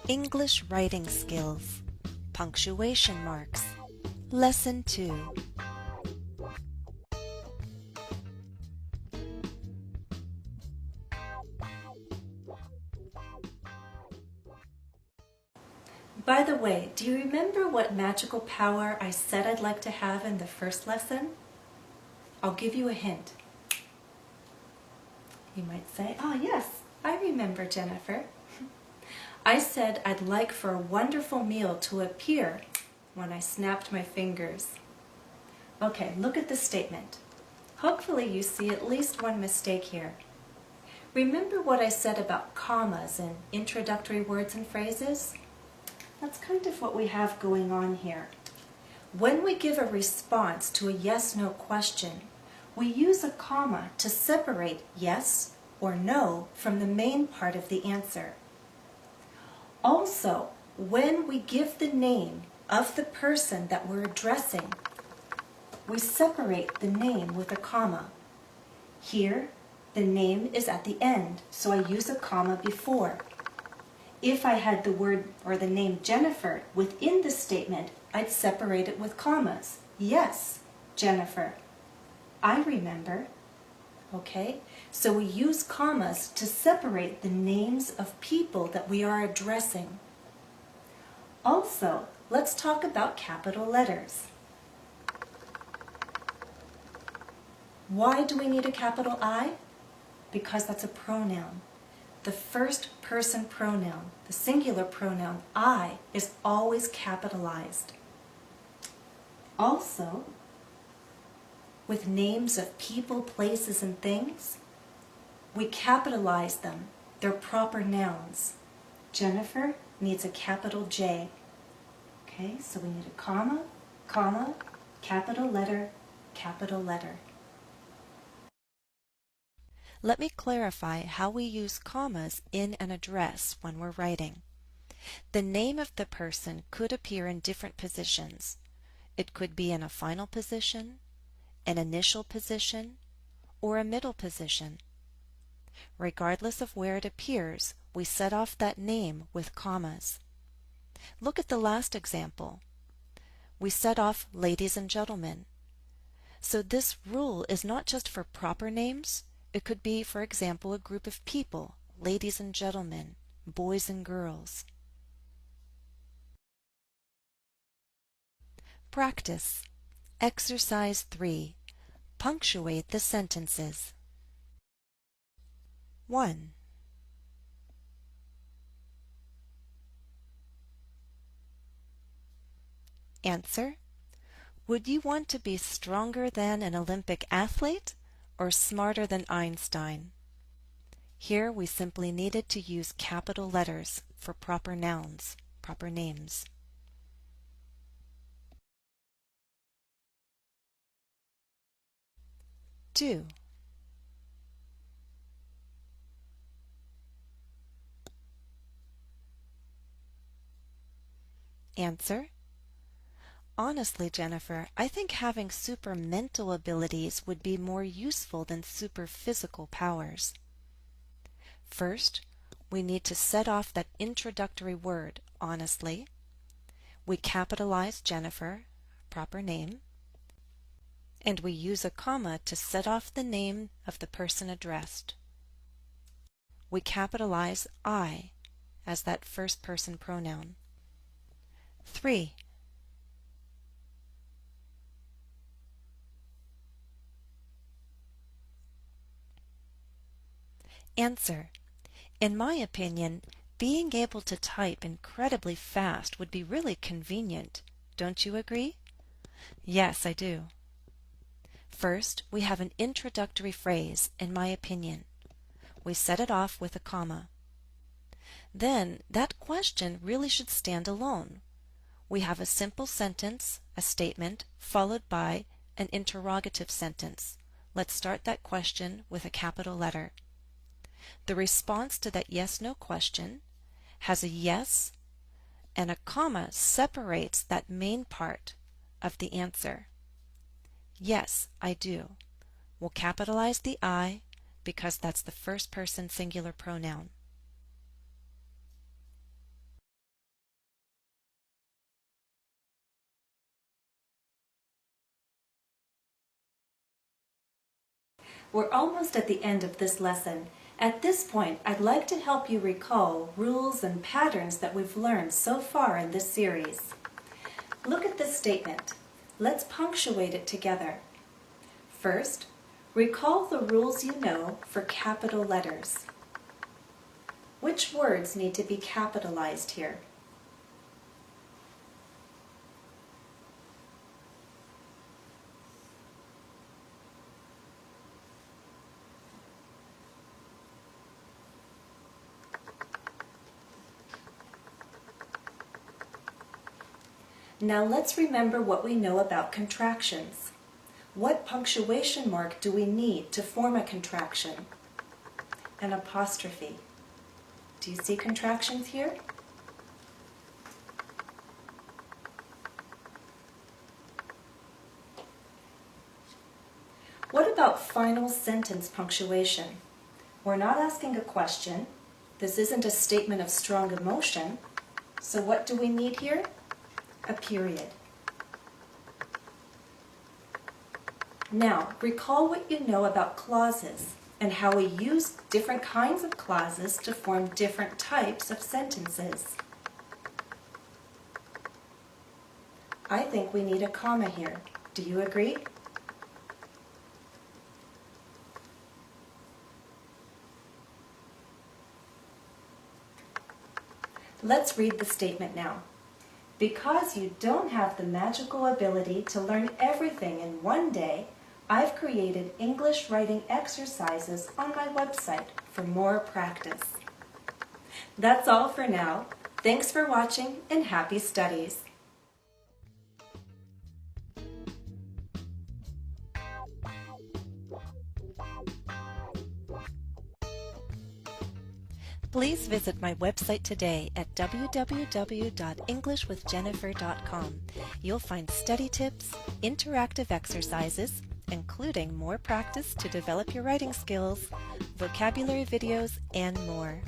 English Writing Skills, Punctuation Marks, Lesson 2. By the way, do you remember what magical power I said I'd like to have in the first lesson? I'll give you a hint. You might say, "Oh yes, I remember, Jennifer." I said I'd like for a wonderful meal to appear when I snapped my fingers. Okay, look at the statement. Hopefully you see at least one mistake here. Remember what I said about commas in introductory words and phrases? That's kind of what we have going on here. When we give a response to a yes-no question, we use a comma to separate yes or no from the main part of the answer. Also, when we give the name of the person that we're addressing, we separate the name with a comma. Here, the name is at the end, so I use a comma before. If I had the word or the name Jennifer within the statement, I'd separate it with commas. Yes, Jennifer. I remember. Okay, so we use commas to separate the names of people that we are addressing. Also, let's talk about capital letters. Why do we need a capital I? Because that's a pronoun. The first person pronoun, the singular pronoun I, is always capitalized. Also, with names of people, places, and things, we capitalize them. They're proper nouns. Jennifer needs a capital J. Okay, so we need a comma, comma, capital letter, capital letter. Let me clarify how we use commas in an address when we're writing. The name of the person could appear in different positions. It could be in a final position, an initial position, or a middle position. Regardless of where it appears, we set off that name with commas. Look at the last example. We set off ladies and gentlemen. So this rule is not just for proper names. It could be, for example, a group of people, ladies and gentlemen, boys and girls. Practice. Exercise 3. Punctuate the sentences. 1. Answer. Would you want to be stronger than an Olympic athlete or smarter than Einstein? Here we simply needed to use capital letters for proper nouns, proper names. 2. Answer. Honestly, Jennifer, I think having super mental abilities would be more useful than super physical powers. First, we need to set off that introductory word, honestly. We capitalize Jennifer, proper name, and we use a comma to set off the name of the person addressed. We capitalize I as that first person pronoun. 3. Answer. In my opinion, being able to type incredibly fast would be really convenient. Don't you agree? Yes, I do. First, we have an introductory phrase, in my opinion. We set it off with a comma. Then, that question really should stand alone. We have a simple sentence, a statement, followed by an interrogative sentence. Let's start that question with a capital letter. The response to that yes-no question has a yes, and a comma separates that main part of the answer. Yes, I do. We'll capitalize the I because that's the first person singular pronoun. We're almost at the end of this lesson. At this point, I'd like to help you recall rules and patterns that we've learned so far in this series. Look at this statement. Let's punctuate it together. First, recall the rules you know for capital letters. Which words need to be capitalized here? Now let's remember what we know about contractions. What punctuation mark do we need to form a contraction? An apostrophe. Do you see contractions here? What about final sentence punctuation? We're not asking a question. This isn't a statement of strong emotion. So what do we need here? A period. Now, recall what you know about clauses and how we use different kinds of clauses to form different types of sentences. I think we need a comma here. Do you agree? Let's read the statement now. Because you don't have the magical ability to learn everything in one day, I've created English writing exercises on my website for more practice. That's all for now. Thanks for watching and happy studies. Please visit my website today at www.englishwithjennifer.com. You'll find study tips, interactive exercises, including more practice to develop your writing skills, vocabulary videos, and more.